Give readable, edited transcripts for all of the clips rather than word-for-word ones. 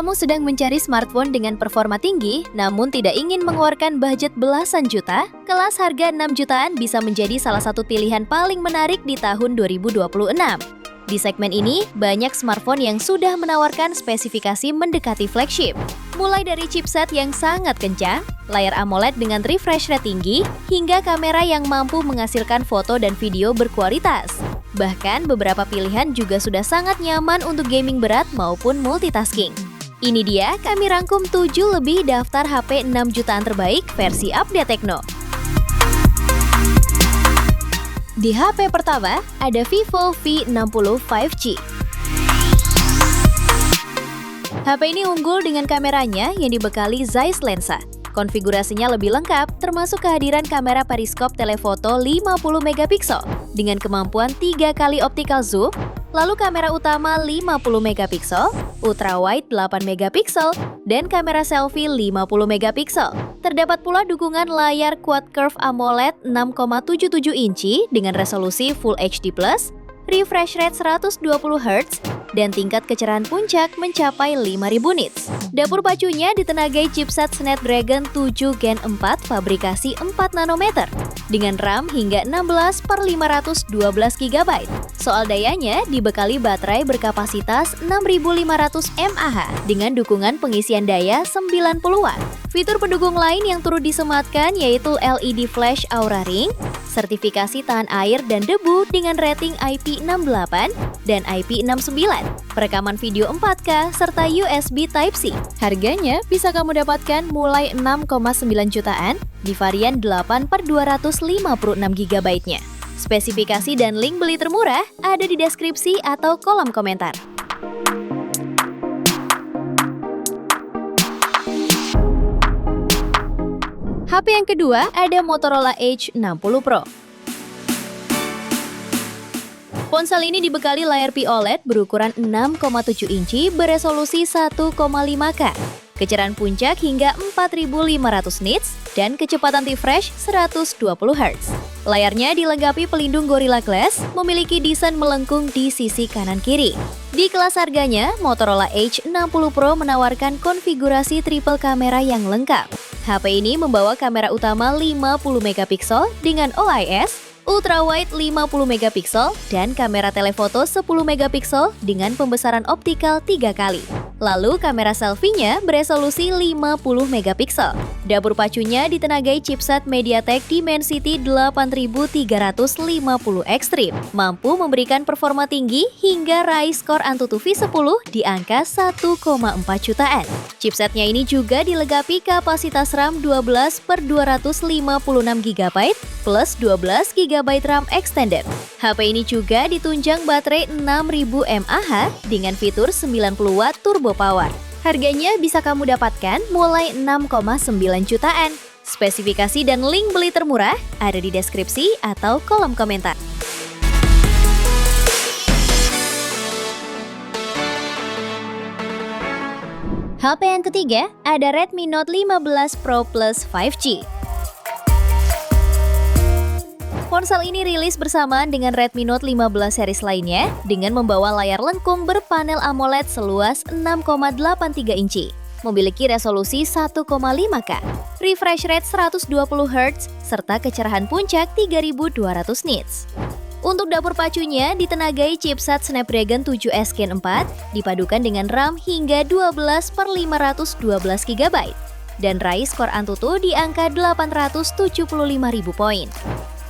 kamu sedang mencari smartphone dengan performa tinggi, namun tidak ingin mengeluarkan budget belasan juta, kelas harga 6 jutaan bisa menjadi salah satu pilihan paling menarik di tahun 2026. Di segmen ini, banyak smartphone yang sudah menawarkan spesifikasi mendekati flagship. Mulai dari chipset yang sangat kencang, layar AMOLED dengan refresh rate tinggi, hingga kamera yang mampu menghasilkan foto dan video berkualitas. Bahkan beberapa pilihan juga sudah sangat nyaman untuk gaming berat maupun multitasking. Ini dia kami rangkum 7 lebih daftar HP 6 jutaan terbaik versi update Tecno. Di HP pertama, ada Vivo V60 5G. HP ini unggul dengan kameranya yang dibekali Zeiss lensa. Konfigurasinya lebih lengkap, termasuk kehadiran kamera periskop telefoto 50 megapiksel dengan kemampuan 3 kali optical zoom, lalu kamera utama 50 megapiksel, ultrawide 8 megapiksel, dan kamera selfie 50 megapiksel. Terdapat pula dukungan layar quad curve AMOLED 6,77 inci dengan resolusi Full HD+, refresh rate 120 Hz, dan tingkat kecerahan puncak mencapai 5000 nits. Dapur pacunya ditenagai chipset Snapdragon 7 Gen 4 fabrikasi 4 nanometer dengan RAM hingga 16/512 GB. Soal dayanya dibekali baterai berkapasitas 6500 mAh dengan dukungan pengisian daya 90 Watt. Fitur pendukung lain yang turut disematkan yaitu LED flash Aura Ring, sertifikasi tahan air dan debu dengan rating IP68 dan IP69, perekaman video 4K, serta USB Type-C. Harganya bisa kamu dapatkan mulai 6,9 jutaan di varian 8/256 GB-nya. Spesifikasi dan link beli termurah ada di deskripsi atau kolom komentar. HP yang kedua ada Motorola Edge 60 Pro. Ponsel ini dibekali layar POLED berukuran 6,7 inci beresolusi 1,5K, kecerahan puncak hingga 4500 nits, dan kecepatan refresh 120 Hz. Layarnya dilengkapi pelindung Gorilla Glass, memiliki desain melengkung di sisi kanan-kiri. Di kelas harganya, Motorola Edge 60 Pro menawarkan konfigurasi triple kamera yang lengkap. HP ini membawa kamera utama 50 megapiksel dengan OIS, ultrawide 50 megapiksel, dan kamera telefoto 10 megapiksel dengan pembesaran optikal 3 kali. Lalu kamera selfie-nya beresolusi 50 megapiksel. Dapur pacunya ditenagai chipset MediaTek Dimensity 8350 Extreme, mampu memberikan performa tinggi hingga raih skor AnTuTu V10 di angka 1,4 jutaan. Chipsetnya ini juga dilengkapi kapasitas RAM 12/256 GB plus 12 GB RAM extended. HP ini juga ditunjang baterai 6000 mAh dengan fitur 90 Watt turbo power. Harganya bisa kamu dapatkan mulai 6,9 jutaan. Spesifikasi dan link beli termurah ada di deskripsi atau kolom komentar. HP yang ketiga ada Redmi Note 15 Pro Plus 5G. Ponsel ini rilis bersamaan dengan Redmi Note 15 series lainnya dengan membawa layar lengkung berpanel AMOLED seluas 6,83 inci, memiliki resolusi 1,5K, refresh rate 120 Hz, serta kecerahan puncak 3200 nits. Untuk dapur pacunya ditenagai chipset Snapdragon 7S Gen 4 dipadukan dengan RAM hingga 12/512 GB dan raih skor AnTuTu di angka 875.000 poin.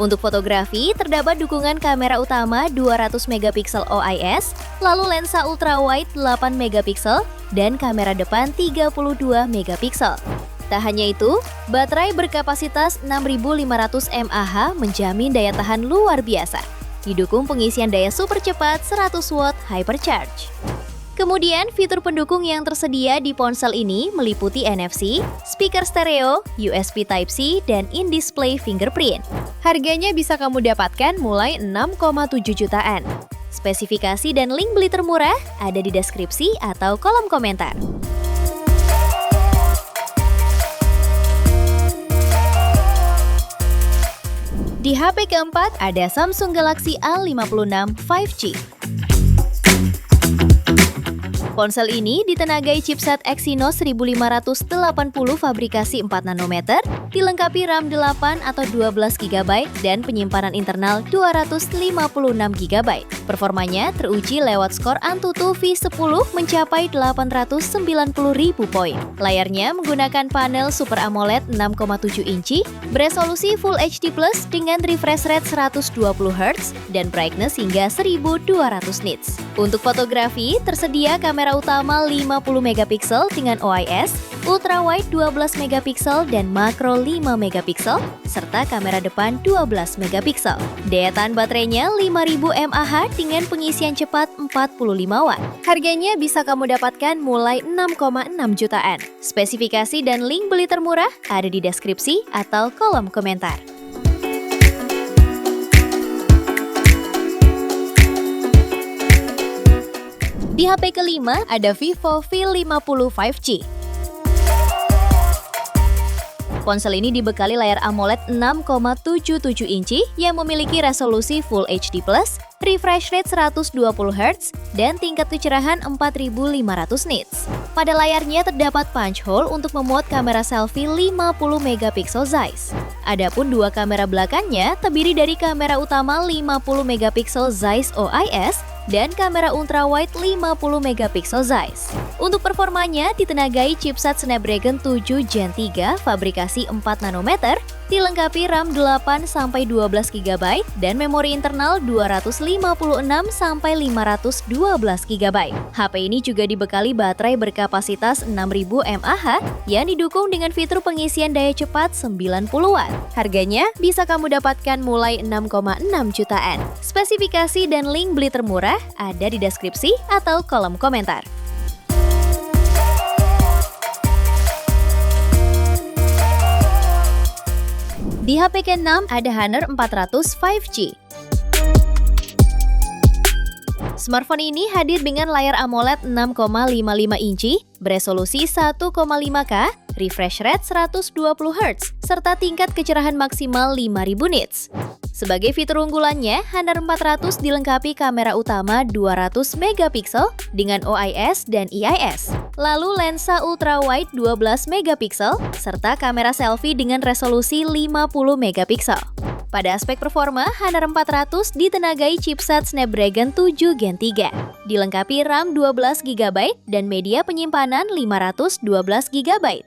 Untuk fotografi, terdapat dukungan kamera utama 200 megapiksel OIS, lalu lensa ultrawide 8 megapiksel, dan kamera depan 32 megapiksel. Tak hanya itu, baterai berkapasitas 6500 mAh menjamin daya tahan luar biasa. Didukung pengisian daya super cepat 100 Watt Hypercharge. Kemudian, fitur pendukung yang tersedia di ponsel ini meliputi NFC, speaker stereo, USB Type-C, dan in-display fingerprint. Harganya bisa kamu dapatkan mulai 6,7 jutaan. Spesifikasi dan link beli termurah ada di deskripsi atau kolom komentar. Di HP keempat ada Samsung Galaxy A56 5G. Ponsel ini ditenagai chipset Exynos 1580 fabrikasi 4 nanometer, dilengkapi RAM 8 atau 12 GB dan penyimpanan internal 256 GB. Performanya teruji lewat skor Antutu V10 mencapai 890.000 poin. Layarnya menggunakan panel Super AMOLED 6,7 inci, beresolusi Full HD Plus dengan refresh rate 120 Hz dan brightness hingga 1200 nits. Untuk fotografi, tersedia kamera utama 50 megapiksel dengan OIS, ultrawide 12 megapiksel dan makro 5 megapiksel, serta kamera depan 12 megapiksel. Daya tahan baterainya 5000 mAh dengan pengisian cepat 45 watt. Harganya bisa kamu dapatkan mulai 6,6 jutaan. Spesifikasi dan link beli termurah ada di deskripsi atau kolom komentar. Di HP kelima ada Vivo V50 5G. Ponsel ini dibekali layar AMOLED 6,77 inci yang memiliki resolusi Full HD+, refresh rate 120 Hz, dan tingkat kecerahan 4500 nits. Pada layarnya terdapat punch hole untuk memuat kamera selfie 50 megapiksel Zeiss. Adapun dua kamera belakangnya terdiri dari kamera utama 50 megapiksel Zeiss OIS dan kamera ultrawide 50 megapiksel Zeiss. Untuk performanya ditenagai chipset Snapdragon 7 Gen 3 fabrikasi 4 nanometer, dilengkapi RAM 8 sampai 12 GB dan memori internal 256 sampai 512 GB. HP ini juga dibekali baterai berkapasitas 6000 mAh yang didukung dengan fitur pengisian daya cepat 90 watt. Harganya bisa kamu dapatkan mulai 6,6 jutaan. Spesifikasi dan link beli termurah ada di deskripsi atau kolom komentar. Di HP ke-6 ada Honor 400 5G. Smartphone ini hadir dengan layar AMOLED 6,55 inci, beresolusi 1,5K, refresh rate 120 Hz, serta tingkat kecerahan maksimal 5000 nits. Sebagai fitur unggulannya, Honor 400 dilengkapi kamera utama 200 megapiksel dengan OIS dan IIS, lalu lensa ultrawide 12 megapiksel, serta kamera selfie dengan resolusi 50 megapiksel. Pada aspek performa, Honor 400 ditenagai chipset Snapdragon 7 Gen 3, dilengkapi RAM 12 GB dan media penyimpanan 512 GB.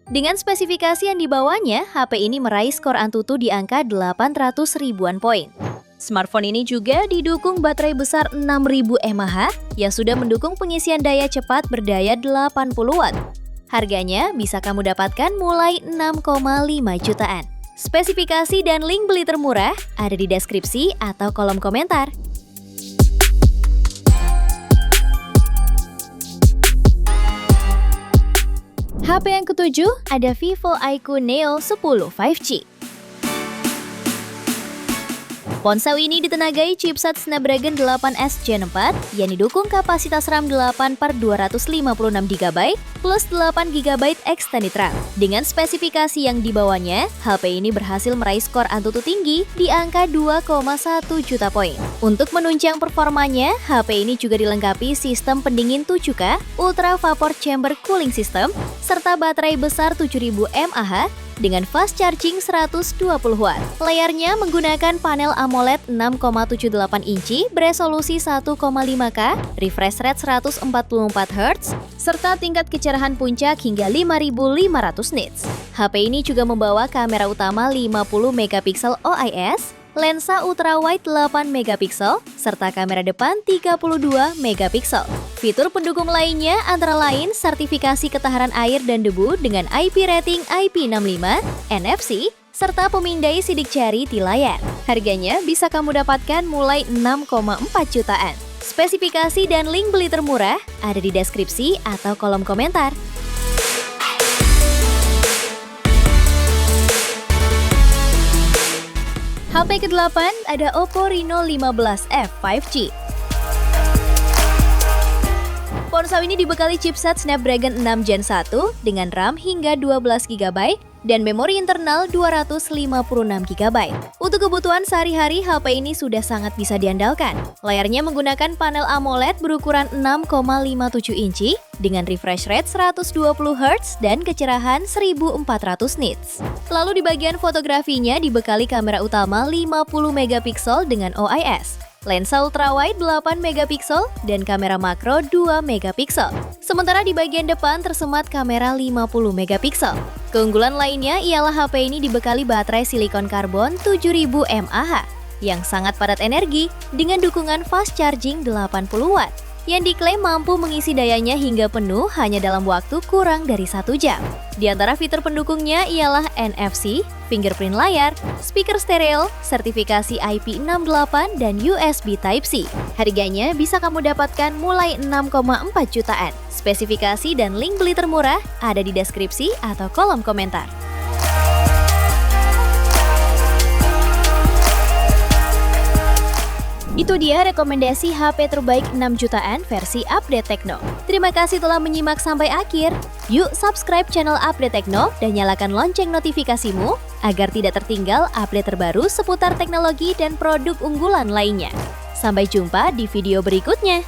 Dengan spesifikasi yang dibawanya, HP ini meraih skor Antutu di angka 800 ribuan poin. Smartphone ini juga didukung baterai besar 6000 mAh yang sudah mendukung pengisian daya cepat berdaya 80 watt. Harganya bisa kamu dapatkan mulai 6,5 jutaan. Spesifikasi dan link beli termurah ada di deskripsi atau kolom komentar. HP yang ketujuh ada Vivo iQOO Neo 10 5G. Ponsel ini ditenagai chipset Snapdragon 8S Gen 4 yang didukung kapasitas RAM 8/256 GB plus 8 GB extended RAM. Dengan spesifikasi yang dibawanya, HP ini berhasil meraih skor Antutu tinggi di angka 2,1 juta poin. Untuk menunjang performanya, HP ini juga dilengkapi sistem pendingin 7K, Ultra Vapor Chamber Cooling System, serta baterai besar 7000 mAh dengan fast charging 120 watt. Layarnya menggunakan panel AMOLED 6,78 inci beresolusi 1,5K, refresh rate 144 Hz, serta tingkat kecerahan puncak hingga 5500 nits. HP ini juga membawa kamera utama 50 megapiksel OIS, lensa ultrawide 8 megapiksel, serta kamera depan 32 megapiksel. Fitur pendukung lainnya antara lain sertifikasi ketahanan air dan debu dengan IP rating IP65, NFC, serta pemindai sidik jari di layar. Harganya bisa kamu dapatkan mulai 6,4 jutaan. Spesifikasi dan link beli termurah ada di deskripsi atau kolom komentar. HP ke-8 ada Oppo Reno 15F 5G. Ponsel ini dibekali chipset Snapdragon 6 Gen 1 dengan RAM hingga 12 GB dan memori internal 256 GB. Untuk kebutuhan sehari-hari, HP ini sudah sangat bisa diandalkan. Layarnya menggunakan panel AMOLED berukuran 6,57 inci dengan refresh rate 120 Hz dan kecerahan 1400 nits. Lalu di bagian fotografinya dibekali kamera utama 50 megapiksel dengan OIS, lensa ultrawide 8 megapiksel, dan kamera makro 2 megapiksel. Sementara di bagian depan tersemat kamera 50 megapiksel. Keunggulan lainnya ialah HP ini dibekali baterai silikon karbon 7000 mAh yang sangat padat energi dengan dukungan fast charging 80 watt yang diklaim mampu mengisi dayanya hingga penuh hanya dalam waktu kurang dari 1 jam. Di antara fitur pendukungnya ialah NFC, fingerprint layar, speaker stereo, sertifikasi IP68, dan USB Type-C. Harganya bisa kamu dapatkan mulai 6,4 jutaan. Spesifikasi dan link beli termurah ada di deskripsi atau kolom komentar. Itu dia rekomendasi HP terbaik 6 jutaan versi Update Tekno. Terima kasih telah menyimak sampai akhir. Yuk subscribe channel Update Tekno dan nyalakan lonceng notifikasimu agar tidak tertinggal update terbaru seputar teknologi dan produk unggulan lainnya. Sampai jumpa di video berikutnya.